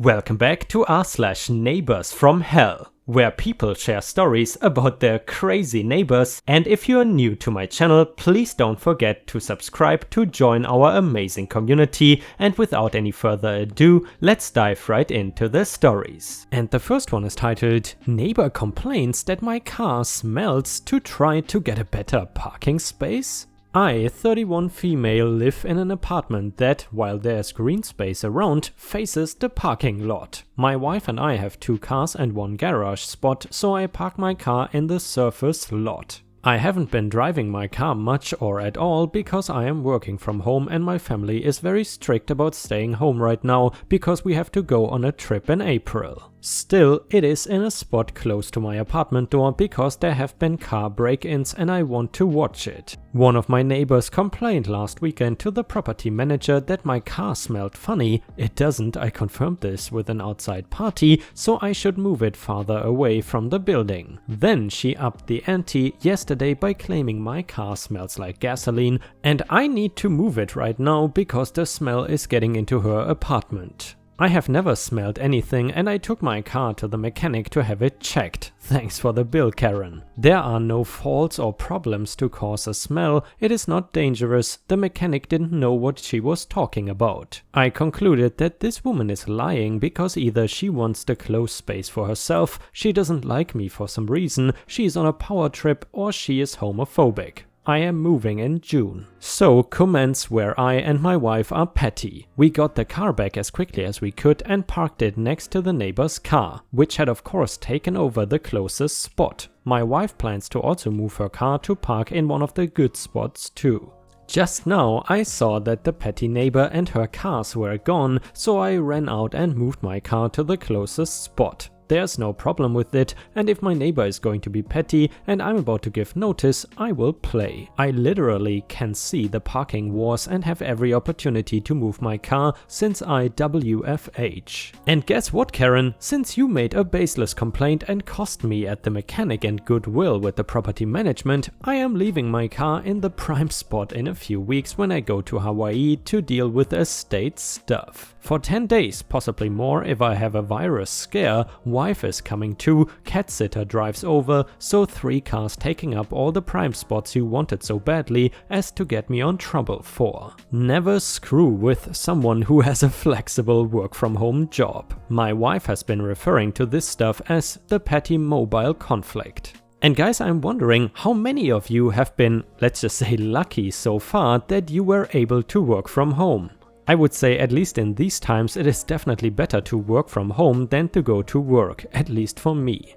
Welcome back to r/Neighbors from Hell, where people share stories about their crazy neighbors. And if you're new to my channel, please don't forget to subscribe to join our amazing community. And without any further ado, let's dive right into the stories. And the first one is titled, Neighbor Complains That My Car Smells to Try to Get a Better Parking Space? I, 31 female, live in an apartment that, while there's green space around, faces the parking lot. My wife and I have 2 cars and 1 garage spot, so I park my car in the surface lot. I haven't been driving my car much or at all because I am working from home and my family is very strict about staying home right now because we have to go on a trip in April. Still, it is in a spot close to my apartment door because there have been car break-ins and I want to watch it. One of my neighbors complained last weekend to the property manager that my car smelled funny. It doesn't, I confirmed this with an outside party, so I should move it farther away from the building. Then she upped the ante yesterday by claiming my car smells like gasoline and I need to move it right now because the smell is getting into her apartment. I have never smelled anything and I took my car to the mechanic to have it checked. Thanks for the bill, Karen. There are no faults or problems to cause a smell, it is not dangerous, the mechanic didn't know what she was talking about. I concluded that this woman is lying because either she wants the close space for herself, she doesn't like me for some reason, she is on a power trip, or she is homophobic. I am moving in June. So comments where I and my wife are petty. We got the car back as quickly as we could and parked it next to the neighbor's car, which had of course taken over the closest spot. My wife plans to also move her car to park in one of the good spots too. Just now I saw that the petty neighbor and her cars were gone, so I ran out and moved my car to the closest spot. There's no problem with it, and if my neighbor is going to be petty and I'm about to give notice, I will play. I literally can see the parking wars and have every opportunity to move my car since I WFH. And guess what, Karen? Since you made a baseless complaint and cost me at the mechanic and goodwill with the property management, I am leaving my car in the prime spot in a few weeks when I go to Hawaii to deal with estate stuff. For 10 days, possibly more if I have a virus scare. Wife is coming too, cat sitter drives over, so 3 cars taking up all the prime spots you wanted so badly as to get me on trouble for. Never screw with someone who has a flexible work from home job. My wife has been referring to this stuff as the petty mobile conflict. And guys, I'm wondering how many of you have been, let's just say, lucky so far that you were able to work from home. I would say at least in these times it is definitely better to work from home than to go to work, at least for me.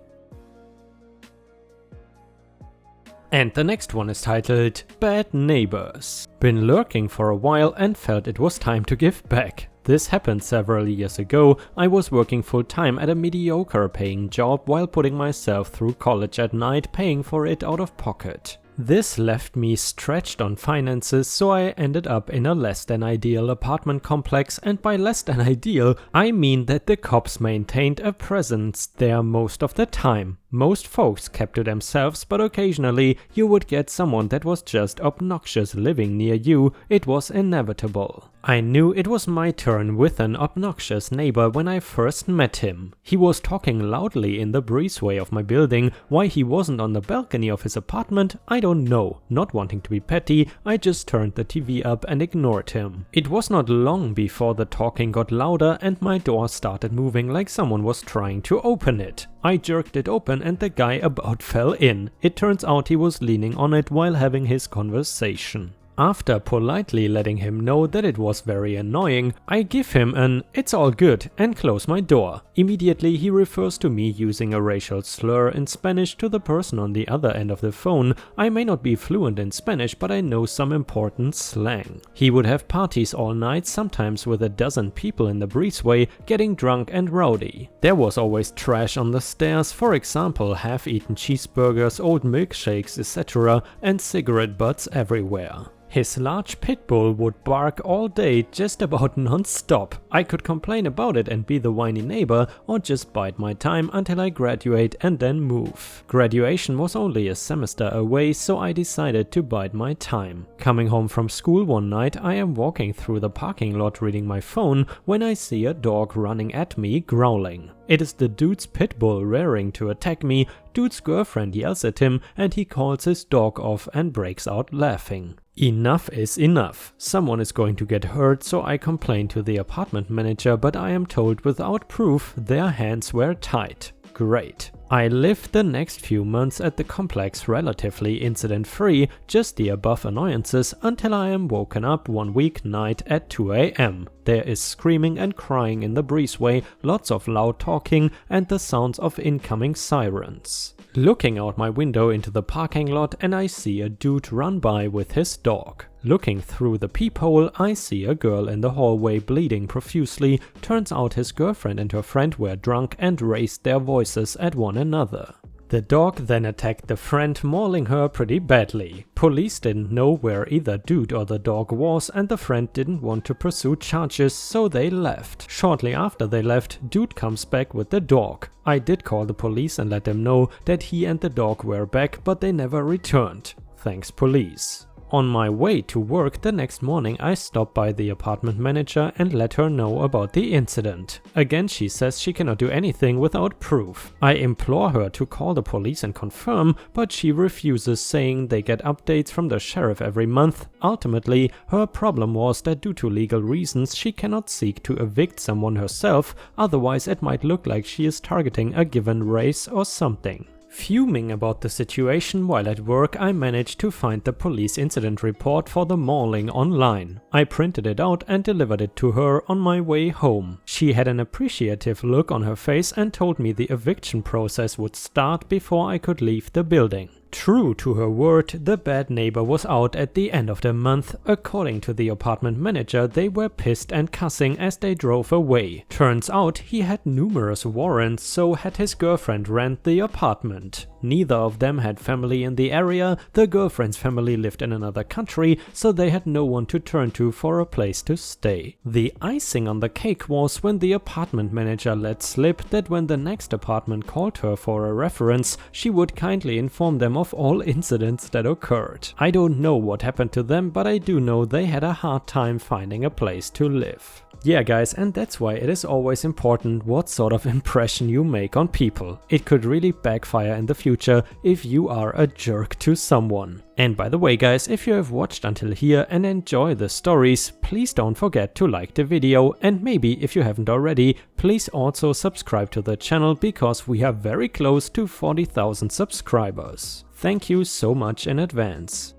And the next one is titled, Bad Neighbors. Been lurking for a while and felt it was time to give back. This happened several years ago. I was working full-time at a mediocre paying job while putting myself through college at night, paying for it out of pocket. This left me stretched on finances, so I ended up in a less than ideal apartment complex, and by less than ideal, I mean that the cops maintained a presence there most of the time. Most folks kept to themselves, but occasionally you would get someone that was just obnoxious living near you. It was inevitable. I knew it was my turn with an obnoxious neighbor when I first met him. He was talking loudly in the breezeway of my building. Why he wasn't on the balcony of his apartment, I don't know. Not wanting to be petty, I just turned the TV up and ignored him. It was not long before the talking got louder and my door started moving like someone was trying to open it. I jerked it open and the guy about fell in. It turns out he was leaning on it while having his conversation. After politely letting him know that it was very annoying, I give him an "it's all good" and close my door. Immediately he refers to me using a racial slur in Spanish to the person on the other end of the phone. I may not be fluent in Spanish, but I know some important slang. He would have parties all night, sometimes with a dozen people in the breezeway, getting drunk and rowdy. There was always trash on the stairs, for example half-eaten cheeseburgers, old milkshakes, etc., and cigarette butts everywhere. His large pit bull would bark all day, just about non-stop. I could complain about it and be the whiny neighbor, or just bide my time until I graduate and then move. Graduation was only a semester away, so I decided to bide my time. Coming home from school one night, I am walking through the parking lot reading my phone when I see a dog running at me, growling. It is the dude's pit bull rearing to attack me. Dude's girlfriend yells at him and he calls his dog off and breaks out laughing. Enough is enough. Someone is going to get hurt, so I complain to the apartment manager, but I am told without proof their hands were tied. Great. I lived the next few months at the complex relatively incident-free, just the above annoyances, until I am woken up one weeknight at 2 AM. There is screaming and crying in the breezeway, lots of loud talking, and the sounds of incoming sirens. Looking out my window into the parking lot and I see a dude run by with his dog. Looking through the peephole, I see a girl in the hallway bleeding profusely. Turns out his girlfriend and her friend were drunk and raised their voices at one another. The dog then attacked the friend, mauling her pretty badly. Police didn't know where either dude or the dog was, and the friend didn't want to pursue charges, so they left. Shortly after they left, dude comes back with the dog. I did call the police and let them know that he and the dog were back, but they never returned. Thanks, police. On my way to work the next morning, I stopped by the apartment manager and let her know about the incident. Again, she says she cannot do anything without proof. I implore her to call the police and confirm, but she refuses, saying they get updates from the sheriff every month. Ultimately, her problem was that due to legal reasons, she cannot seek to evict someone herself, otherwise it might look like she is targeting a given race or something. Fuming about the situation while at work, I managed to find the police incident report for the mauling online. I printed it out and delivered it to her on my way home. She had an appreciative look on her face and told me the eviction process would start before I could leave the building. True to her word, the bad neighbor was out at the end of the month. According to the apartment manager, they were pissed and cussing as they drove away. Turns out he had numerous warrants, so had his girlfriend rent the apartment. Neither of them had family in the area. The girlfriend's family lived in another country, so they had no one to turn to for a place to stay. The icing on the cake was when the apartment manager let slip that when the next apartment called her for a reference, she would kindly inform them of all incidents that occurred. I don't know what happened to them, but I do know they had a hard time finding a place to live. Yeah guys, and that's why it is always important what sort of impression you make on people. It could really backfire in the future if you are a jerk to someone. And by the way guys, if you have watched until here and enjoy the stories, please don't forget to like the video, and maybe if you haven't already, please also subscribe to the channel because we are very close to 40,000 subscribers. Thank you so much in advance.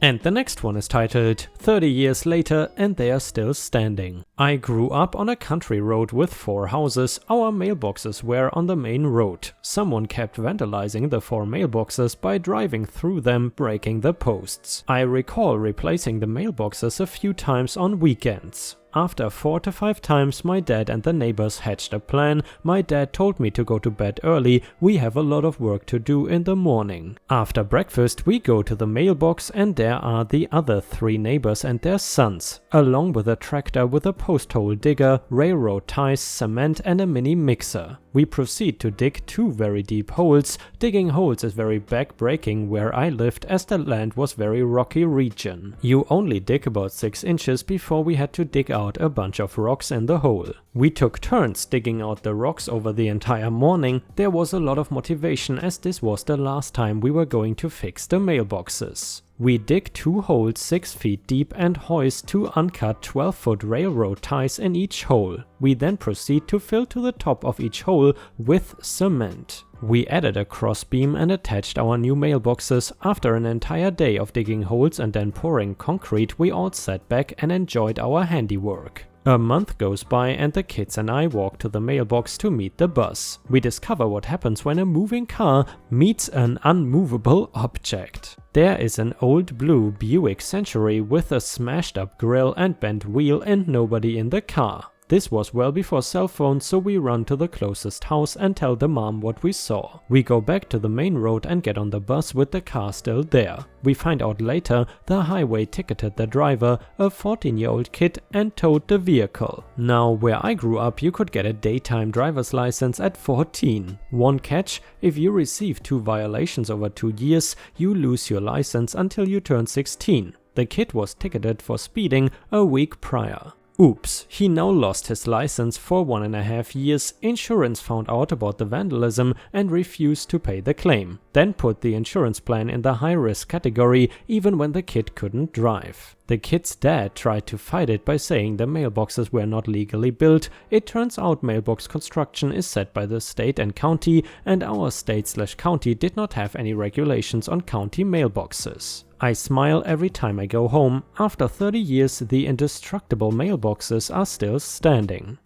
And the next one is titled 30 years later and they are still standing. I grew up on a country road with 4 houses. Our mailboxes were on the main road. Someone kept vandalizing the 4 mailboxes by driving through them, breaking the posts. I recall replacing the mailboxes a few times on weekends. After 4 to 5 times, my dad and the neighbors hatched a plan. My dad told me to go to bed early. We have a lot of work to do in the morning. After breakfast, we go to the mailbox and there are the other 3 neighbors and their sons, along with a tractor with a post hole digger, railroad ties, cement and a mini mixer. We proceed to dig 2 very deep holes. Digging holes is very back-breaking where I lived, as the land was very rocky region. You only dig about 6 inches before we had to dig out a bunch of rocks in the hole. We took turns digging out the rocks over the entire morning. There was a lot of motivation as this was the last time we were going to fix the mailboxes. We dig 2 holes 6 feet deep and hoist 2 uncut 12-foot railroad ties in each hole. We then proceed to fill to the top of each hole with cement. We added a crossbeam and attached our new mailboxes. After an entire day of digging holes and then pouring concrete, we all sat back and enjoyed our handiwork. A month goes by and the kids and I walk to the mailbox to meet the bus. We discover what happens when a moving car meets an unmovable object. There is an old blue Buick Century with a smashed up grille and bent wheel and nobody in the car. This was well before cell phones, so we run to the closest house and tell the mom what we saw. We go back to the main road and get on the bus with the car still there. We find out later the highway ticketed the driver, a 14-year-old kid, and towed the vehicle. Now, where I grew up, you could get a daytime driver's license at 14. One catch: if you receive 2 violations over 2 years, you lose your license until you turn 16. The kid was ticketed for speeding a week prior. Oops, he now lost his license for 1.5 years. Insurance found out about the vandalism and refused to pay the claim, then put the insurance plan in the high-risk category even when the kid couldn't drive. The kid's dad tried to fight it by saying the mailboxes were not legally built. It turns out mailbox construction is set by the state and county, and our state/county did not have any regulations on county mailboxes. I smile every time I go home. After 30 years, the indestructible mailboxes are still standing.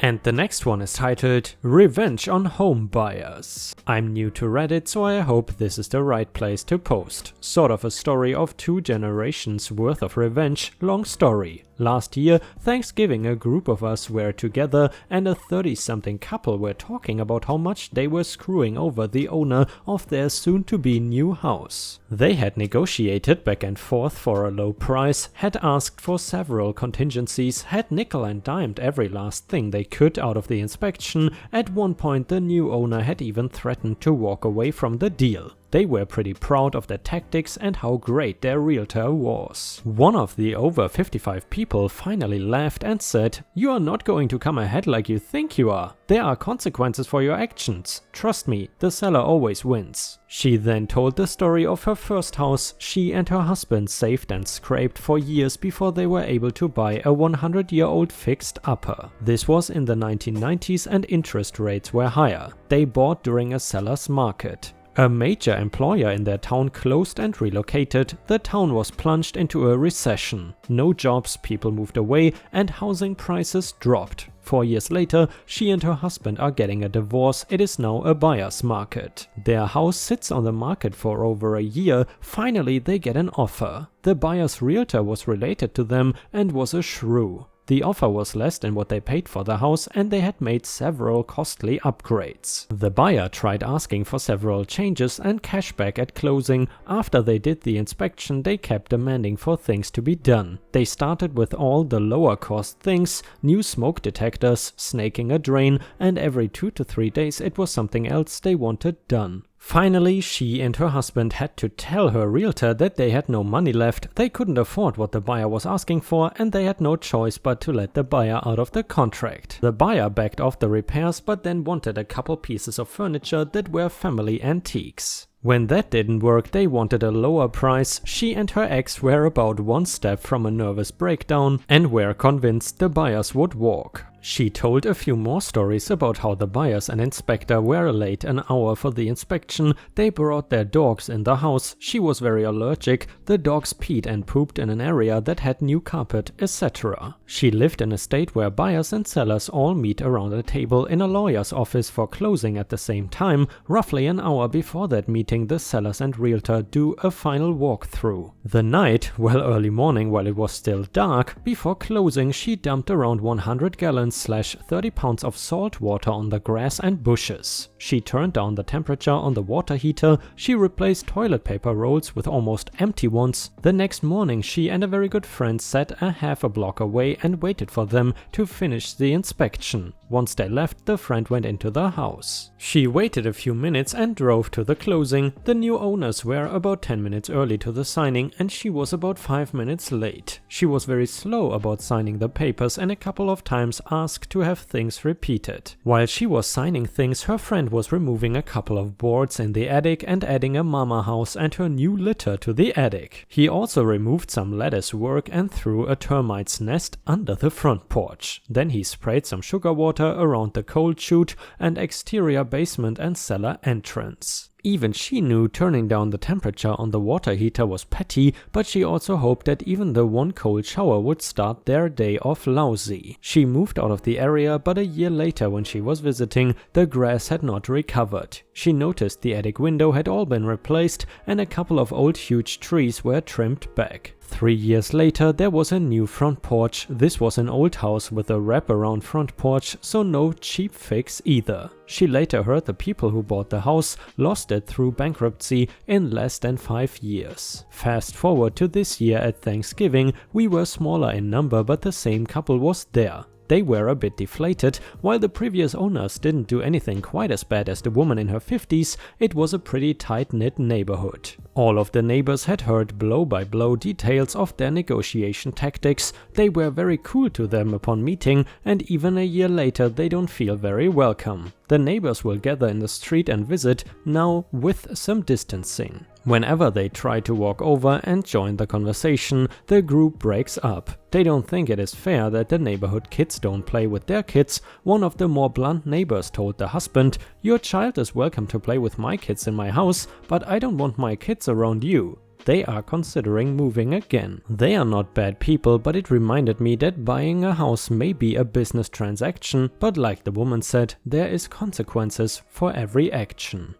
And the next one is titled Revenge on Home Buyers. I'm new to Reddit, so I hope this is the right place to post. Sort of a story of 2 generations worth of revenge. Long story. Last year, Thanksgiving, a group of us were together and a 30-something couple were talking about how much they were screwing over the owner of their soon-to-be new house. They had negotiated back and forth for a low price, had asked for several contingencies, had nickel and dimed every last thing they could out of the inspection. At one point, the new owner had even threatened to walk away from the deal. They were pretty proud of their tactics and how great their realtor was. One of the over 55 people finally laughed and said, "You are not going to come ahead like you think you are. There are consequences for your actions. Trust me, the seller always wins." She then told the story of her first house she and her husband saved and scraped for years before they were able to buy a 100-year-old fixed upper. This was in the 1990s and interest rates were higher. They bought during a seller's market. A major employer in their town closed and relocated. The town was plunged into a recession. No jobs, people moved away, and housing prices dropped. 4 years later, she and her husband are getting a divorce. It is now a buyer's market. Their house sits on the market for over a year. Finally, they get an offer. The buyer's realtor was related to them and was a shrew. The offer was less than what they paid for the house, and they had made several costly upgrades. The buyer tried asking for several changes and cash back at closing. After they did the inspection, they kept demanding for things to be done. They started with all the lower cost things: new smoke detectors, snaking a drain, and every 2 to 3 days it was something else they wanted done. Finally, she and her husband had to tell her realtor that they had no money left. They couldn't afford what the buyer was asking for, and they had no choice but to let the buyer out of the contract. The buyer backed off the repairs, but then wanted a couple pieces of furniture that were family antiques. When that didn't work, they wanted a lower price. She and her ex were about one step from a nervous breakdown and were convinced the buyers would walk. She told a few more stories about how the buyers and inspector were late an hour for the inspection. They brought their dogs in the house. She was very allergic. The dogs peed and pooped in an area that had new carpet, etc. She lived in a state where buyers and sellers all meet around a table in a lawyer's office for closing at the same time. Roughly an hour before that meeting, the sellers and realtor do a final walkthrough. The night, well, early morning while it was still dark, before closing, she dumped around 100 gallons/30 pounds of salt water on the grass and bushes. She turned down the temperature on the water heater. She replaced toilet paper rolls with almost empty ones. The next morning, she and a very good friend sat a half a block away and waited for them to finish the inspection. Once they left, the friend went into the house. She waited a few minutes and drove to the closing. The new owners were about 10 minutes early to the signing, and she was about 5 minutes late. She was very slow about signing the papers and a couple of times asked to have things repeated. While she was signing things, her friend was removing a couple of boards in the attic and adding a mama house and her new litter to the attic. He also removed some lattice work and threw a termite's nest under the front porch. Then he sprayed some sugar water around the cold chute and exterior basement and cellar entrance. Even she knew turning down the temperature on the water heater was petty, but she also hoped that even the one cold shower would start their day off lousy. She moved out of the area, but a year later when she was visiting, the grass had not recovered. She noticed the attic window had all been replaced and a couple of old huge trees were trimmed back. 3 years later there was a new front porch. This was an old house with a wraparound front porch, so no cheap fix either. She later heard the people who bought the house lost it through bankruptcy in less than 5 years. Fast forward to this year at Thanksgiving, we were smaller in number but the same couple was there. They were a bit deflated. While the previous owners didn't do anything quite as bad as the woman in her 50s, it was a pretty tight-knit neighborhood. All of the neighbors had heard blow-by-blow details of their negotiation tactics. They were very cool to them upon meeting, and even a year later they don't feel very welcome. The neighbors will gather in the street and visit, now with some distancing. Whenever they try to walk over and join the conversation, the group breaks up. They don't think it is fair that the neighborhood kids don't play with their kids. One of the more blunt neighbors told the husband, "Your child is welcome to play with my kids in my house, but I don't want my kids around you." They are considering moving again. They are not bad people, but it reminded me that buying a house may be a business transaction, but like the woman said, there is consequences for every action.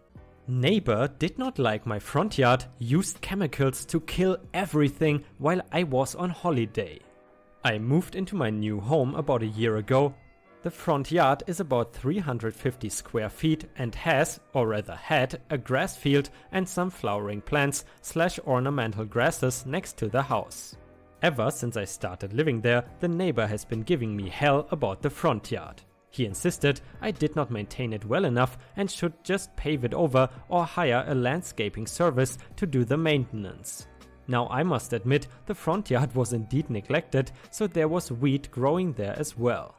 Neighbor did not like my front yard, used chemicals to kill everything while I was on holiday. I moved into my new home about a year ago. The front yard is about 350 square feet and has, or rather had, a grass field and some flowering plants / ornamental grasses next to the house. Ever since I started living there, the neighbor has been giving me hell about the front yard. He insisted I did not maintain it well enough and should just pave it over or hire a landscaping service to do the maintenance. Now I must admit the front yard was indeed neglected, so there was weed growing there as well.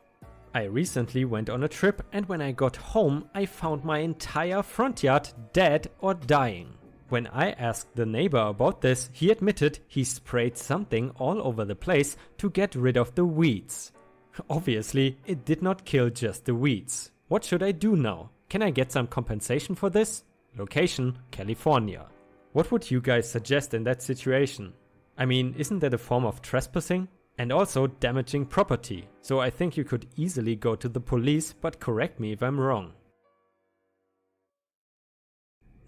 I recently went on a trip and when I got home I found my entire front yard dead or dying. When I asked the neighbor about this, he admitted he sprayed something all over the place to get rid of the weeds. Obviously, it did not kill just the weeds. What should I do now? Can I get some compensation for this? Location, California. What would you guys suggest in that situation? I mean, isn't that a form of trespassing? And also damaging property. So I think you could easily go to the police, but correct me if I'm wrong.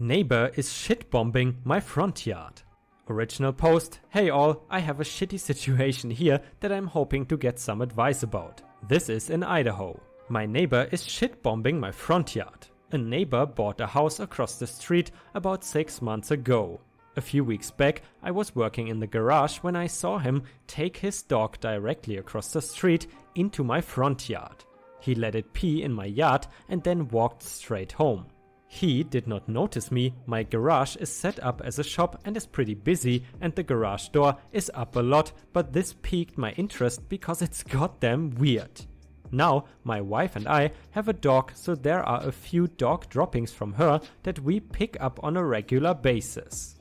Neighbor is shit-bombing my front yard. Original post, "Hey all, I have a shitty situation here that I'm hoping to get some advice about. This is in Idaho. My neighbor is shit-bombing my front yard. A neighbor bought a house across the street about 6 months ago. A few weeks back, I was working in the garage when I saw him take his dog directly across the street into my front yard. He let it pee in my yard and then walked straight home. He did not notice me. My garage is set up as a shop and is pretty busy and the garage door is up a lot, but this piqued my interest because it's goddamn weird. Now, my wife and I have a dog, so there are a few dog droppings from her that we pick up on a regular basis.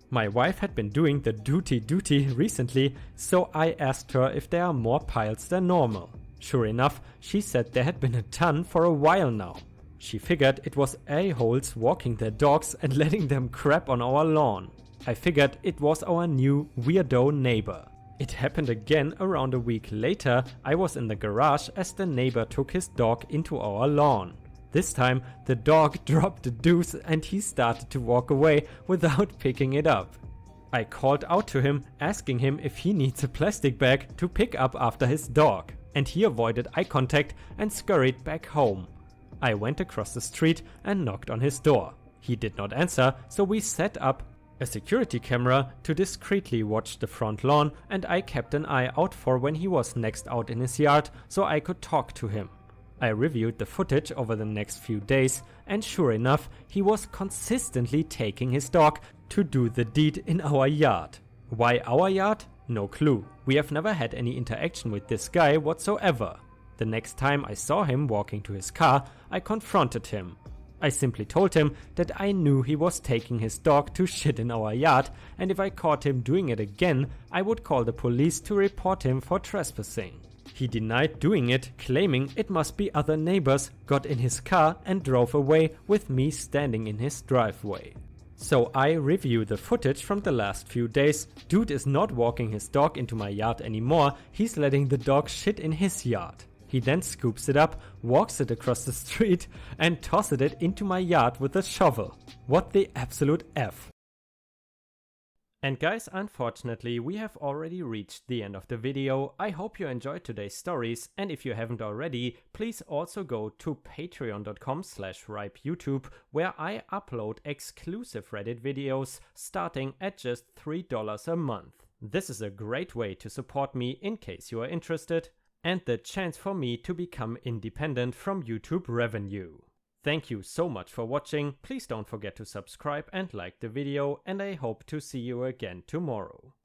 My wife had been doing the duty recently, so I asked her if there are more piles than normal. Sure enough, she said there had been a ton for a while now. She figured it was a-holes walking their dogs and letting them crap on our lawn. I figured it was our new weirdo neighbor. It happened again around a week later. I was in the garage as the neighbor took his dog into our lawn. This time the dog dropped the deuce and he started to walk away without picking it up. I called out to him asking him if he needs a plastic bag to pick up after his dog, and he avoided eye contact and scurried back home. I went across the street and knocked on his door. He did not answer, so we set up a security camera to discreetly watch the front lawn, and I kept an eye out for when he was next out in his yard so I could talk to him. I reviewed the footage over the next few days, and sure enough, he was consistently taking his dog to do the deed in our yard. Why our yard? No clue. We have never had any interaction with this guy whatsoever. The next time I saw him walking to his car, I confronted him. I simply told him that I knew he was taking his dog to shit in our yard, and if I caught him doing it again, I would call the police to report him for trespassing. He denied doing it, claiming it must be other neighbors, got in his car and drove away with me standing in his driveway. So I review the footage from the last few days. Dude is not walking his dog into my yard anymore, he's letting the dog shit in his yard. He then scoops it up, walks it across the street and tosses it into my yard with a shovel. What the absolute F? And guys, unfortunately, we have already reached the end of the video. I hope you enjoyed today's stories, and if you haven't already, please also go to patreon.com/ripeyoutube, where I upload exclusive Reddit videos starting at just $3 a month. This is a great way to support me in case you are interested, and the chance for me to become independent from YouTube revenue. Thank you so much for watching. Please don't forget to subscribe and like the video, and I hope to see you again tomorrow.